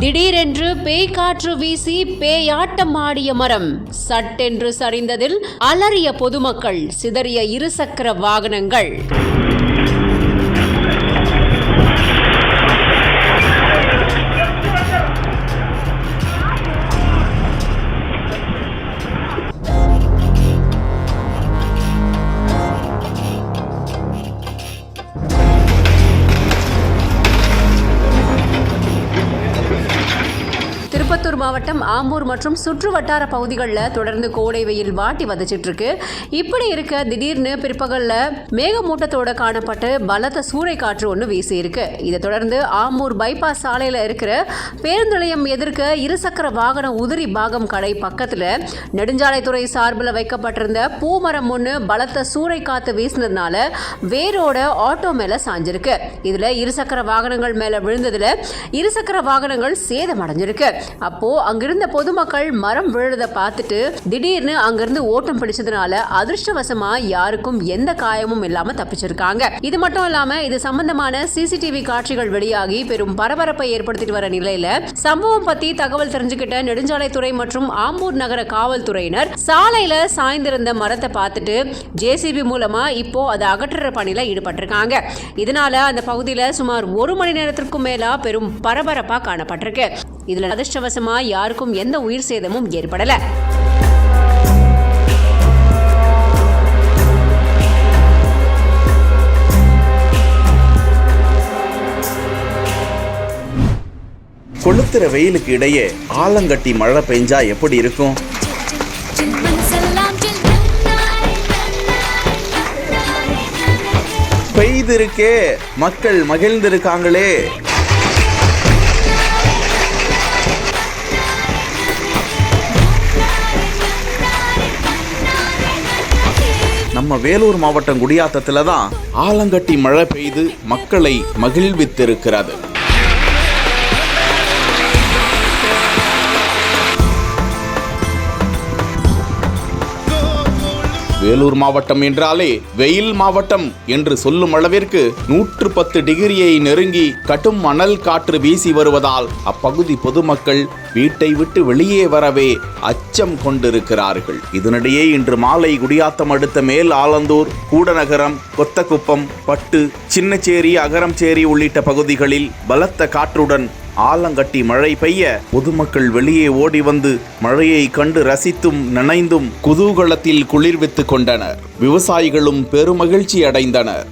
திடீரென்று பேய் காற்று வீசி பேயாட்டம் ஆடிய மரம் சட்டென்று சரிந்ததில் அலறிய பொதுமக்கள், சிதறிய இருசக்கர வாகனங்கள். திருப்பத்தூர் மாவட்டம் ஆம்பூர் மற்றும் சுற்று வட்டார பகுதிகளில் தொடர்ந்து கோடை வெயில் வாட்டி வதச்சிட்டு இருக்கு. இப்படி இருக்க திடீர்னு பிற்பகலில் மேகமூட்டத்தோட காணப்பட்டு பலத்த சூறைக்காற்று ஒன்று வீசி இருக்கு. இதை தொடர்ந்து ஆம்பூர் பைபாஸ் சாலையில் இருக்கிற பேருந்து நிலையம் எதிர்க்க இருசக்கர வாகன உதிரி பாகம் கடை பக்கத்தில் நெடுஞ்சாலைத்துறை சார்பில் வைக்கப்பட்டிருந்த பூமரம் ஒன்று பலத்த சூறைக்காற்று வீசினதுனால வேரோட ஆட்டோ மேல சாஞ்சிருக்கு. இதுல இருசக்கர வாகனங்கள் மேல விழுந்ததுல இருசக்கர வாகனங்கள் சேதமடைஞ்சிருக்கு. அப்போ அங்கிருந்த பொதுமக்கள் மரம் விழுறதை பார்த்துட்டு திடீர்னு அங்கிருந்து ஓட்டம் பிடிச்சதுனால அதிர்ஷ்டவசமா யாருக்கும் எந்த காயமும் இல்லாம தப்பிச்சிருக்காங்க. இது மட்டும் இல்லாம இது சம்பந்தமான சிசிடிவி காட்சிகள் வெளியாகி பெரும் பரபரப்பை ஏற்படுத்திட்டு வர நிலையில சம்பவம் பத்தி தகவல் தெரிஞ்சுக்கிட்ட நெடுஞ்சாலைத்துறை மற்றும் ஆம்பூர் நகர காவல்துறையினர் சாலையில சாய்ந்திருந்த மரத்தை பார்த்துட்டு ஜேசிபி மூலமா இப்போ அதை அகற்றுற பணியில ஈடுபட்டிருக்காங்க. இதனால அந்த பகுதியில சுமார் 1 மணி நேரத்திற்கும் மேலா பெரும் பரபரப்பா காணப்பட்டிருக்கு. இதுல அதிர்ஷ்டவசமா யாருக்கும் எந்த உயிர் சேதமும் ஏற்படல. கொளுத்துற வெயிலுக்கு இடையே ஆலங்கட்டி மழை பெஞ்சா எப்படி இருக்கும்? பெய்திருக்கே, மக்கள் மகிழ்ந்திருக்காங்களே. நம்ம வேலூர் மாவட்டம் குடியாத்தத்துல தான் ஆலங்கட்டி மழை பெய்து மக்களை மகிழ்வித்திருக்கிறது. வேலூர் மாவட்டம் என்றாலே வெயில் மாவட்டம் என்று சொல்லும் அளவிற்கு 110 டிகிரியை நெருங்கி கடும் மணல் காற்று வீசி வருவதால் அப்பகுதி பொதுமக்கள் வீட்டை விட்டு வெளியே வரவே அச்சம் கொண்டிருக்கிறார்கள். இதனிடையே இன்று மாலை குடியாத்தம் அடுத்த மேல் ஆலந்தூர், கூடநகரம், கொத்தகுப்பம், பட்டு, சின்னச்சேரி, அகரம்சேரி உள்ளிட்ட பகுதிகளில் பலத்த காற்றுடன் ஆலங்கட்டி மழை பெய்ய பொதுமக்கள் வெளியே ஓடி வந்து மழையை கண்டு ரசித்தும் நனைந்தும் குதூகலத்தில் குளிர்வித்துக் கொண்டனர். விவசாயிகளும் பெருமகிழ்ச்சி அடைந்தனர்.